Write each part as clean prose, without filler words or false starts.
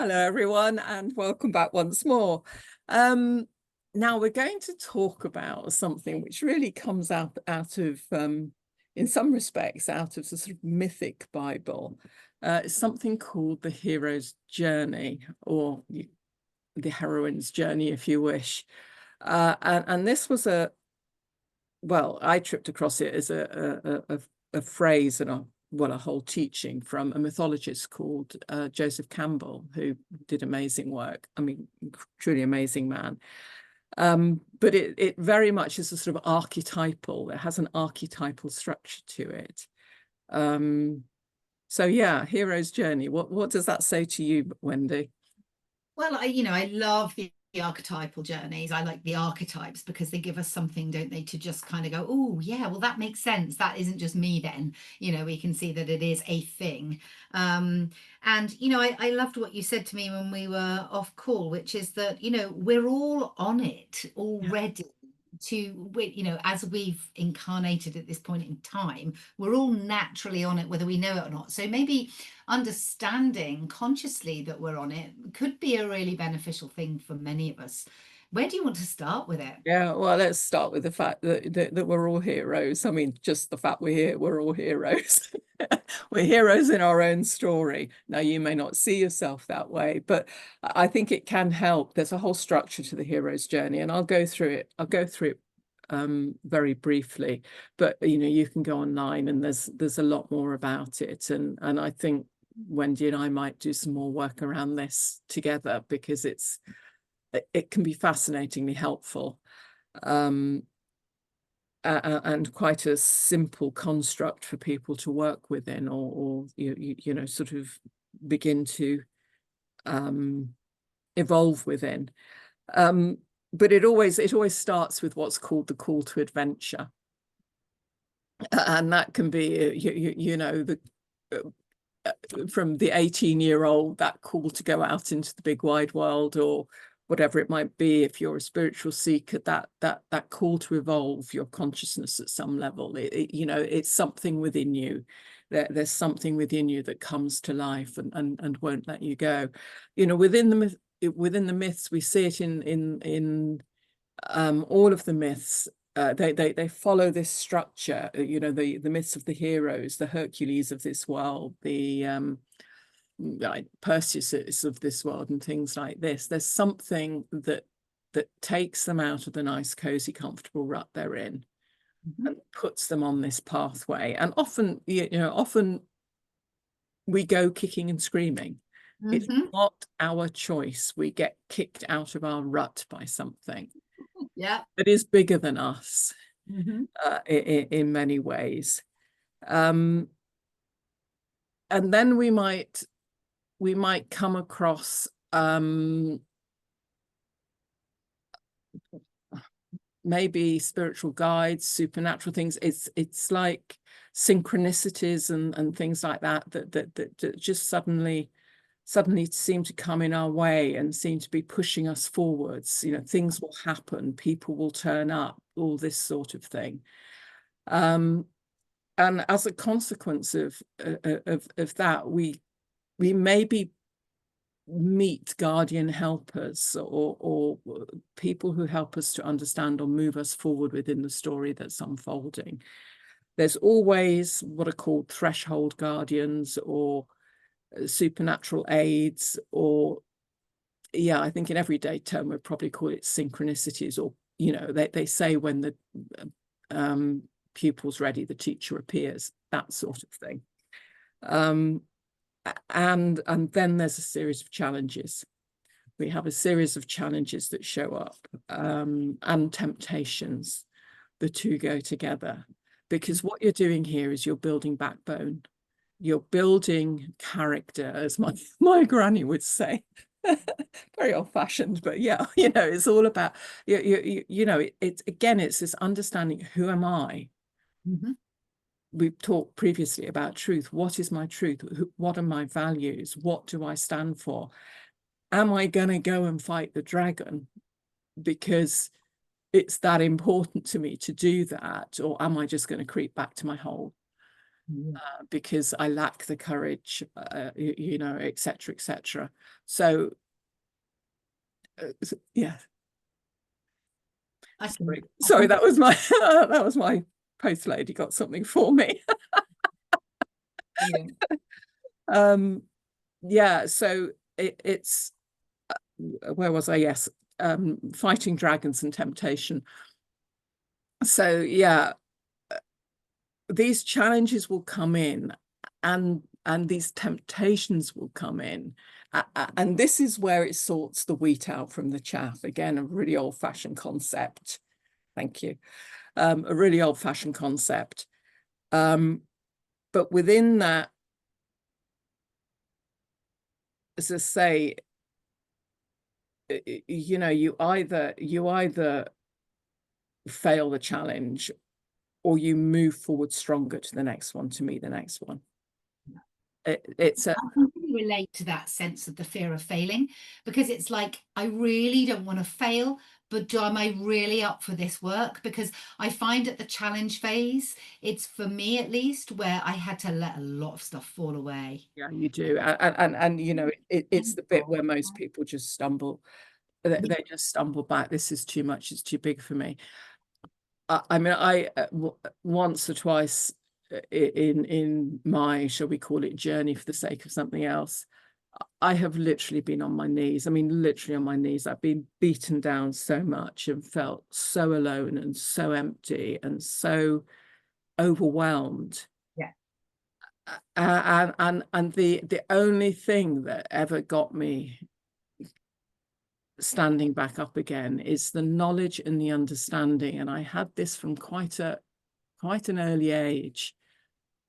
Hello, everyone, and welcome back once more. Now we're going to talk about something which really comes out of, in some respects, out of the sort of mythic Bible. It's something called the hero's journey, or the heroine's journey, if you wish. And this was I tripped across it as a phrase and a whole teaching from a mythologist called Joseph Campbell, who did amazing work. I mean, truly amazing man. But it very much is a sort of archetypal. It has an archetypal structure to it. So yeah, hero's journey. What does that say to you, Wendy? Well, I love the archetypal journeys. I like the archetypes because they give us something, don't they, to just kind of go, oh, yeah, well, that makes sense. That isn't just me then. We can see that it is a thing. I loved what you said to me when we were off call, which is that, we're all on it already. As we've incarnated at this point in time, we're all naturally on it, whether we know it or not. So maybe understanding consciously that we're on it could be a really beneficial thing for many of us. Where do you want to start with it? Yeah, well, let's start with the fact that we're all heroes. I mean, just the fact we're here, we're all heroes. We're heroes in our own story. Now, you may not see yourself that way, but I think it can help. There's a whole structure to the hero's journey, and I'll go through it. I'll go through it very briefly, but you can go online and there's a lot more about it. And I think Wendy and I might do some more work around this together because it can be fascinatingly helpful, and quite a simple construct for people to work within, or sort of begin to evolve within. But it always starts with what's called the call to adventure, and that can be from the 18-year-old, that call to go out into the big wide world, or whatever it might be. If you're a spiritual seeker, that call to evolve your consciousness at some level, it's something within you. There's something within you that comes to life and won't let you go. Within the myths, we see it in all of the myths. They follow this structure. The myths of the heroes, the Hercules of this world, the like Perseus of this world, and things like this. There's something that takes them out of the nice, cozy, comfortable rut they're in, and puts them on this pathway. And often, often we go kicking and screaming. It's not our choice. We get kicked out of our rut by something that is bigger than us, in many ways. And then we might come across maybe spiritual guides, supernatural things. It's like synchronicities and things like that just suddenly seem to come in our way and seem to be pushing us forwards. Things will happen, people will turn up, all this sort of thing. And as a consequence of that, we maybe meet guardian helpers, or people who help us to understand or move us forward within the story that's unfolding. There's always what are called threshold guardians, or supernatural aids, or I think in everyday term we'd probably call it synchronicities, or they say when the pupil's ready, the teacher appears, that sort of thing. And then there's a series of challenges. We have a series of challenges that show up, and temptations. The two go together, because what you're doing here is you're building backbone. You're building character, as my granny would say. Very old-fashioned, but yeah, it's all about it's this understanding, who am I? We've talked previously about truth. What is my truth? What are my values? What do I stand for? Am I going to go and fight the dragon because it's that important to me to do that? Or am I just going to creep back to my hole? because I lack the courage, you know, etc., etc. So, yeah. Sorry, that was my that was my post lady got something for me. Yeah, so it's where was I? Yes, fighting dragons and temptation. So yeah, these challenges will come in, and these temptations will come in, and this is where it sorts the wheat out from the chaff. Again, a really old-fashioned concept. Thank you. A really old-fashioned concept. But within that, as I say, you know, you either fail the challenge, or you move forward stronger to the next one, to meet the next one. It's I can really relate to that sense of the fear of failing, because it's like, I really don't want to fail, but am I really up for this work? Because I find at the challenge phase, it's, for me at least, where I had to let a lot of stuff fall away. Yeah, you do. And you know, it's the bit where most people just stumble. They just stumble back. This is too much. It's too big for me. I mean, once or twice in my, shall we call it, journey for the sake of something else, I have literally been on my knees. I mean, literally on my knees. I've been beaten down so much and felt so alone and so empty and so overwhelmed. Yeah. And the only thing that ever got me standing back up again is the knowledge and the understanding. And I had this from quite an early age.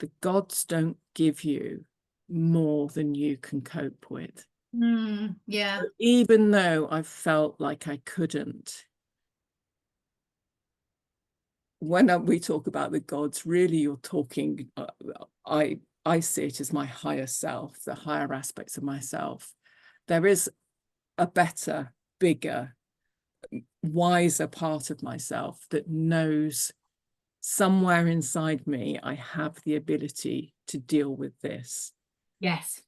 The gods don't give you more than you can cope with. Yeah. So even though I felt like I couldn't, when we talk about the gods, really you're talking, I see it as my higher self, the higher aspects of myself. There is a better, bigger, wiser part of myself that knows somewhere inside me I have the ability to deal with this. Yes.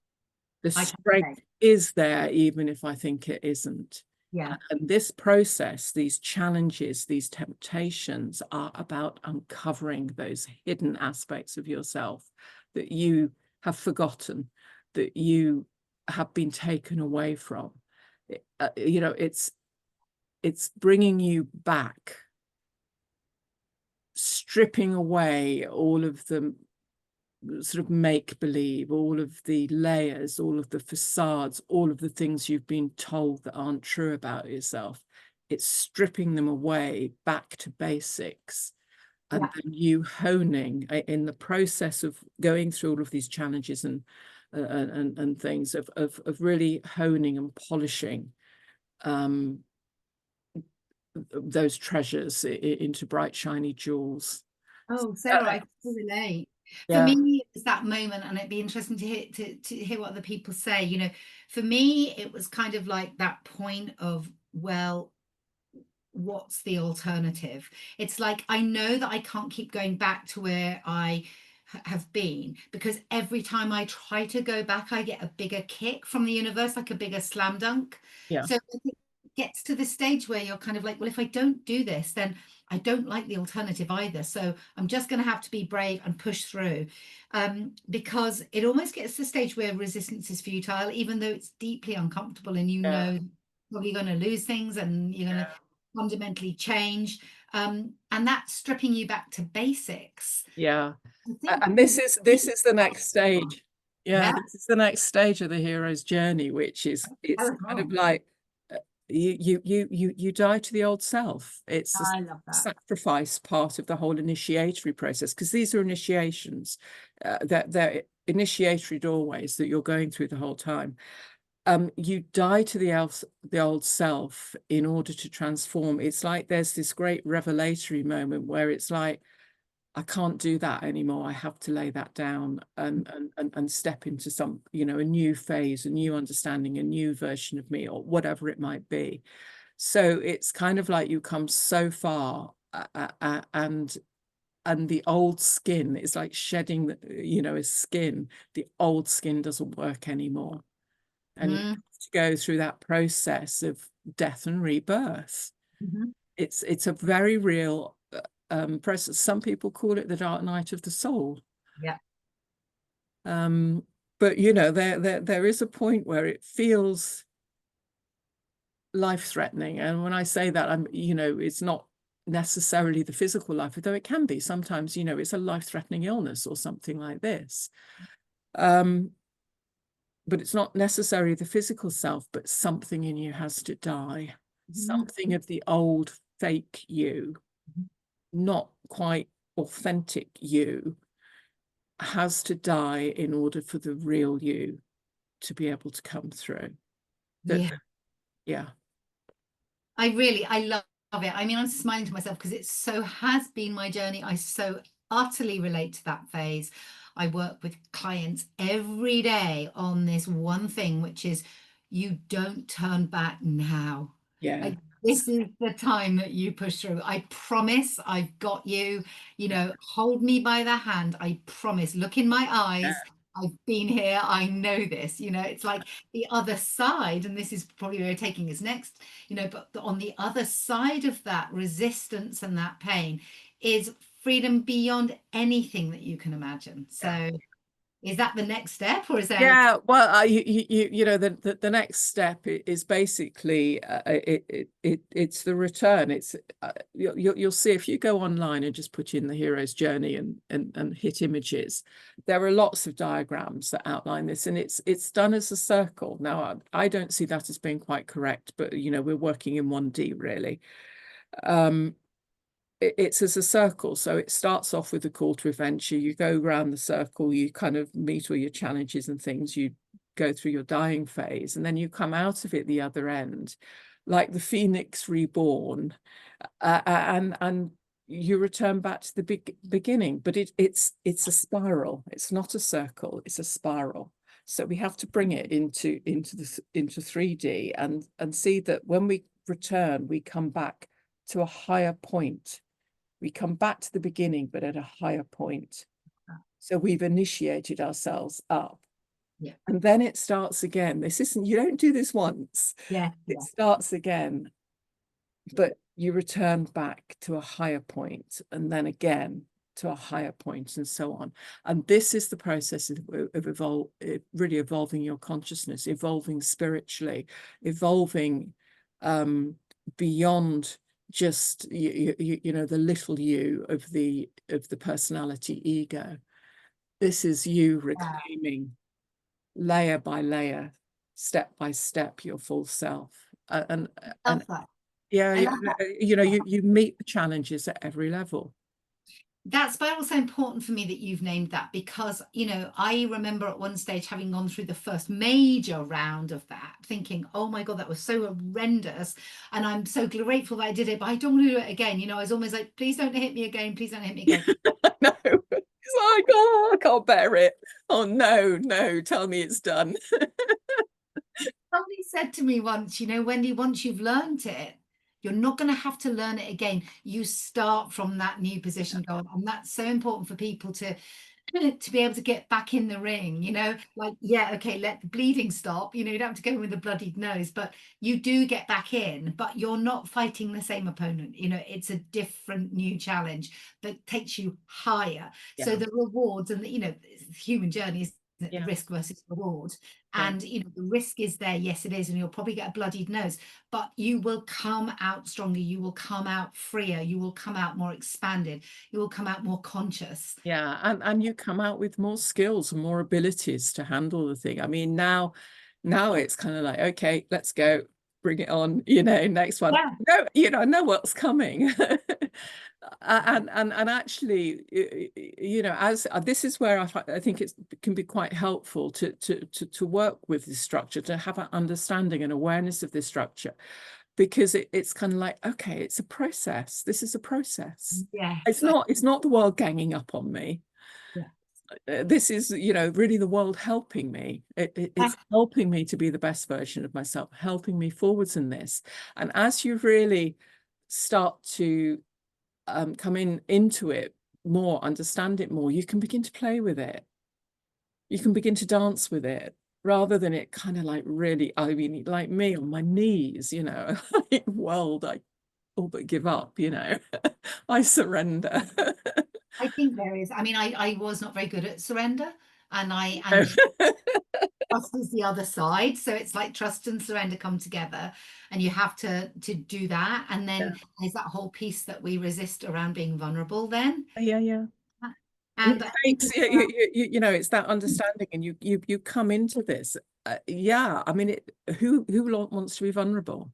The strength is there, even if I think it isn't. Yeah. And this process, these challenges, these temptations are about uncovering those hidden aspects of yourself that you have forgotten, that you have been taken away from. You know, it's bringing you back, stripping away all of the sort of make-believe, all of the layers, all of the facades, all of the things you've been told that aren't true about yourself. It's stripping them away back to basics, and then you honing in the process of going through all of these challenges and things of really honing and polishing those treasures into bright shiny jewels. Oh, Sarah, I can relate. For me, it was that moment, and it'd be interesting to hear hear what other people say. You know, for me, it was kind of like that point of, well, what's the alternative? It's like, I know that I can't keep going back to where I have been, because every time I try to go back, I get a bigger kick from the universe, like a bigger slam dunk. So it gets to the stage where you're kind of like, well, if I don't do this, then I don't like the alternative either. So I'm just going to have to be brave and push through, because it almost gets to the stage where resistance is futile, even though it's deeply uncomfortable, and you know probably going to lose things, and you're going to fundamentally change, and that's stripping you back to basics. And this is the next stage. This is the next stage of the hero's journey, which is, it's kind of like you die to the old self. It's a sacrifice part of the whole initiatory process, because these are initiations, that they're initiatory doorways that you're going through the whole time. You die to the old self in order to transform. It's like there's this great revelatory moment where it's like, I can't do that anymore. I have to lay that down and step into some, you know, a new phase, a new understanding, a new version of me, or whatever it might be. So it's kind of like you come so far, and and the old skin is like shedding, a skin. The old skin doesn't work anymore. And you have to go through that process of death and rebirth. It's a very real process. Some people call it the dark night of the soul. Yeah. But there is a point where it feels life-threatening. And when I say that, it's not necessarily the physical life, though it can be sometimes. It's a life-threatening illness or something like this. But it's not necessarily the physical self, but something in you has to die. Something of the old fake you, not quite authentic you, has to die in order for the real you to be able to come through. Yeah. I love it. I mean, I'm smiling to myself because it so has been my journey. I so utterly relate to that phase. I work with clients every day on this one thing, which is you don't turn back now. Yeah. Like, this is the time that you push through. I promise I've got you, hold me by the hand. I promise, look in my eyes. Yeah. I've been here. I know this, it's like the other side. And this is probably where we're taking us next, but on the other side of that resistance and that pain is freedom beyond anything that you can imagine. So is that the next step, or is there? Yeah, well, the next step is basically it's the return. It's you'll see if you go online and just put in the hero's journey and hit images, there are lots of diagrams that outline this, and it's done as a circle. Now, I don't see that as being quite correct, but we're working in 1D really. It's as a circle. So it starts off with a call to adventure. You go around the circle, you kind of meet all your challenges and things, you go through your dying phase, and then you come out of it the other end like the phoenix reborn, and you return back to the beginning. But it's a spiral. It's not a circle, it's a spiral. So we have to bring it into 3D and see that when we return, we come back to a higher point. We come back to the beginning, but at a higher point. So we've initiated ourselves up. Yeah. And then it starts again. You don't do this once. Yeah. It starts again, but you return back to a higher point, and then again to a higher point, and so on. And this is the process of really evolving your consciousness, evolving spiritually, evolving beyond just the little you of the personality ego. This is you reclaiming layer by layer, step by step, your full self. And yeah, you meet the challenges at every level. That spiral is so important for me that you've named that, because I remember at one stage having gone through the first major round of that, thinking, oh my God, that was so horrendous, and I'm so grateful that I did it, but I don't want to do it again. I was almost like, please don't hit me again, please don't hit me again. No, it's like, oh, I can't bear it. Oh no, tell me it's done. Somebody said to me once, Wendy, once you've learned it, you're not going to have to learn it again. You start from that new position going, and that's so important for people to be able to get back in the ring, like, yeah, okay, let the bleeding stop, you don't have to go in with a bloodied nose, but you do get back in, but you're not fighting the same opponent. It's a different new challenge that takes you higher. So the rewards and the human journey is risk versus reward, and the risk is there, yes it is, and you'll probably get a bloodied nose, but you will come out stronger, you will come out freer, you will come out more expanded, you will come out more conscious, and you come out with more skills and more abilities to handle the thing. I mean, now it's kind of like, okay, let's go, bring it on, next one. No, I know what's coming. And actually, as this is where I think it can be quite helpful to work with this structure, to have an understanding and awareness of this structure, because it's kind of like, okay, it's a process. This is a process. It's not the world ganging up on me. This is really the world helping me. It's helping me to be the best version of myself, helping me forwards in this. And as you really start to come into it more, understand it more, you can begin to play with it. You can begin to dance with it, rather than it kind of like really, I mean, like me on my knees, you know, like, world, I all but give up, you know. I surrender. I think there is. I mean, I was not very good at surrender, and trust is the other side. So it's like trust and surrender come together, and you have to do that. And Yeah, then there's that whole piece that we resist around being vulnerable then. yeah, yeah. And And it I think takes, you know, it's that understanding, and you come into this. Yeah, I mean, who wants to be vulnerable?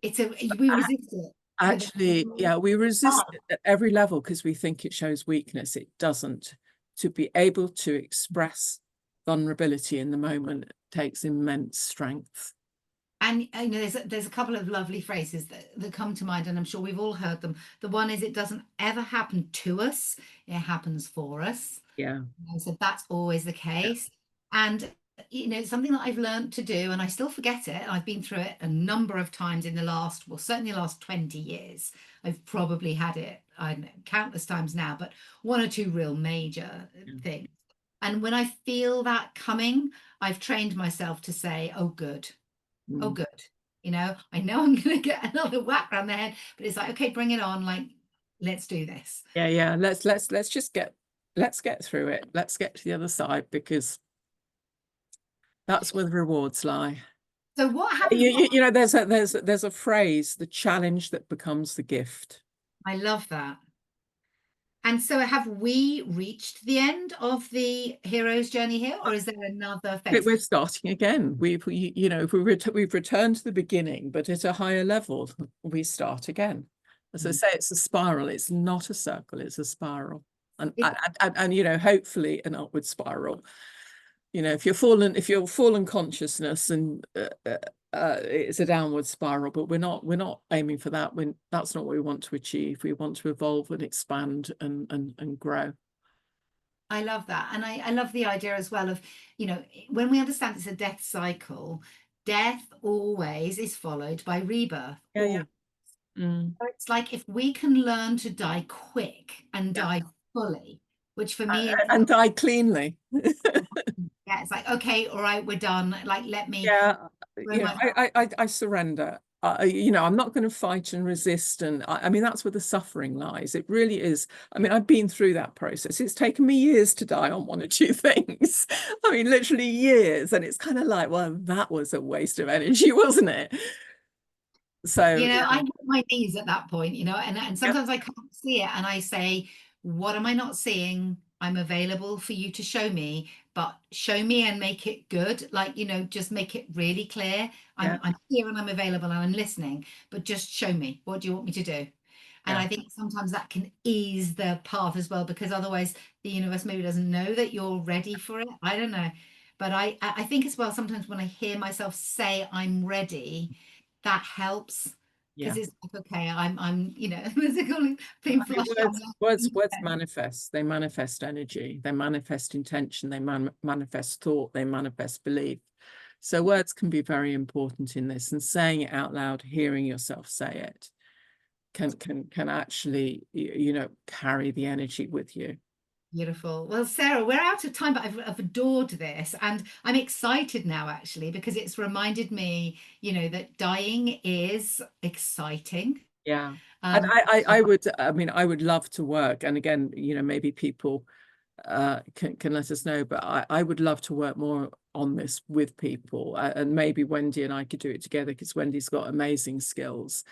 it's a we resist it. So Actually, yeah, we resist it at every level because we think it shows weakness. It doesn't. To be able to express vulnerability in the moment takes immense strength. and you know, there's a couple of lovely phrases that come to mind, and I'm sure we've all heard them. The one is, it doesn't ever happen to us, it happens for us. Yeah, So that's always the yeah, case. And you know, it's something that I've learned to do, and I still forget it. I've been through it a number of times in the last, well, certainly the last 20 years. I've probably had it, I don't know, countless times now, but one or two real major yeah. things. And when I feel that coming, I've trained myself to say, oh, good, oh, Mm. good. You know I'm going to get another whack around the head, but it's like, okay, bring it on. Like, let's do this. Yeah, yeah. Let's just let's get through it. Let's get to the other side, because that's where the rewards lie. So what happens? You know, there's a phrase, the challenge that becomes the gift. I love that. And so have we reached the end of the hero's journey here, or is there another phase? We're starting again. You know, we've returned to the beginning, but at a higher level, we start again. As I say, it's a spiral. It's not a circle. It's a spiral, and you know, hopefully an upward spiral. You know, if you're fallen consciousness, and it's a downward spiral. But we're not aiming for that. That's not what we want to achieve. We want to evolve and expand and grow. I love that. And I love the idea as well of, you know, when we understand it's a death cycle, death always is followed by rebirth. Yeah, yeah. Mm. It's like, if we can learn to die quick and Yeah. die fully, which for me is, And die cleanly. yeah, it's like, okay, all right, we're done. Like, let me Yeah, throw you know, my, I surrender. You know, I'm not going to fight and resist, and I mean, that's where the suffering lies. It really is. I mean, I've been through that process. It's taken me years to die on one or two things. I mean, literally years, and it's kind of like, well, that was a waste of energy, wasn't it? So you know, yeah, I hit my knees at that point, you know, and yeah, sometimes I can't see it, and I say, what am I not seeing? I'm available for you to show me, but show me and make it good. Like, you know, just make it really clear. yeah, I'm here and I'm available and I'm listening, but just show me. What do you want me to do? And yeah. I think sometimes that can ease the path as well, because otherwise the universe maybe doesn't know that you're ready for it. I don't know. But I think as well, sometimes when I hear myself say I'm ready, that helps, because Yeah. it's like, okay, I'm you know, there's a cool thing I mean, flushed down words manifest. They manifest energy. They manifest intention. They manifest thought. They manifest belief. So words can be very important in this, and saying it out loud, hearing yourself say it, can actually, you know, carry the energy with you. Beautiful. Well, Sarah, we're out of time, but I've adored this. And I'm excited now, actually, because it's reminded me, you know, that dying is exciting. Yeah. And Um, I would, I mean, I would love to work. And again, you know, maybe people can let us know, but I would love to work more on this with people. And maybe Wendy and I could do it together, because Wendy's got amazing skills.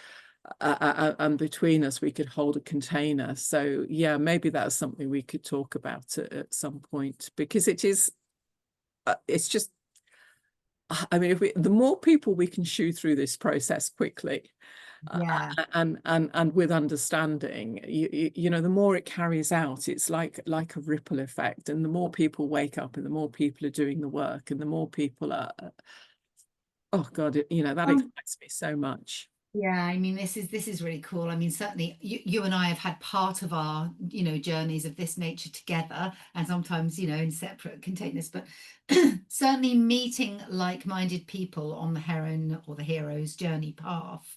And between us, we could hold a container. So yeah, maybe that's something we could talk about at some point, because it's just, I mean, the more people we can shoo through this process quickly, yeah. and with understanding, you know, the more it carries out. It's like a ripple effect, and the more people wake up, and the more people are doing the work, and the more people are, oh God, you know, that excites me so much. Yeah, I mean, this is really cool. I mean, certainly you and I have had part of our, you know, journeys of this nature together, and sometimes, you know, in separate containers, but certainly meeting like-minded people on the heroine or the hero's journey path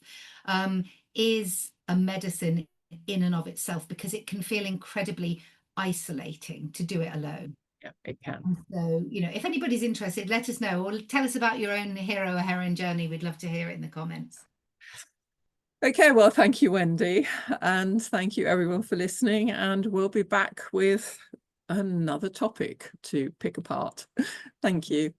is a medicine in and of itself, because it can feel incredibly isolating to do it alone. Yeah, it can. And so, you know, if anybody's interested, let us know, or tell us about your own hero or heroine journey. We'd love to hear it in the comments. Okay, well, thank you, Wendy, and thank you everyone for listening, and we'll be back with another topic to pick apart. Thank you.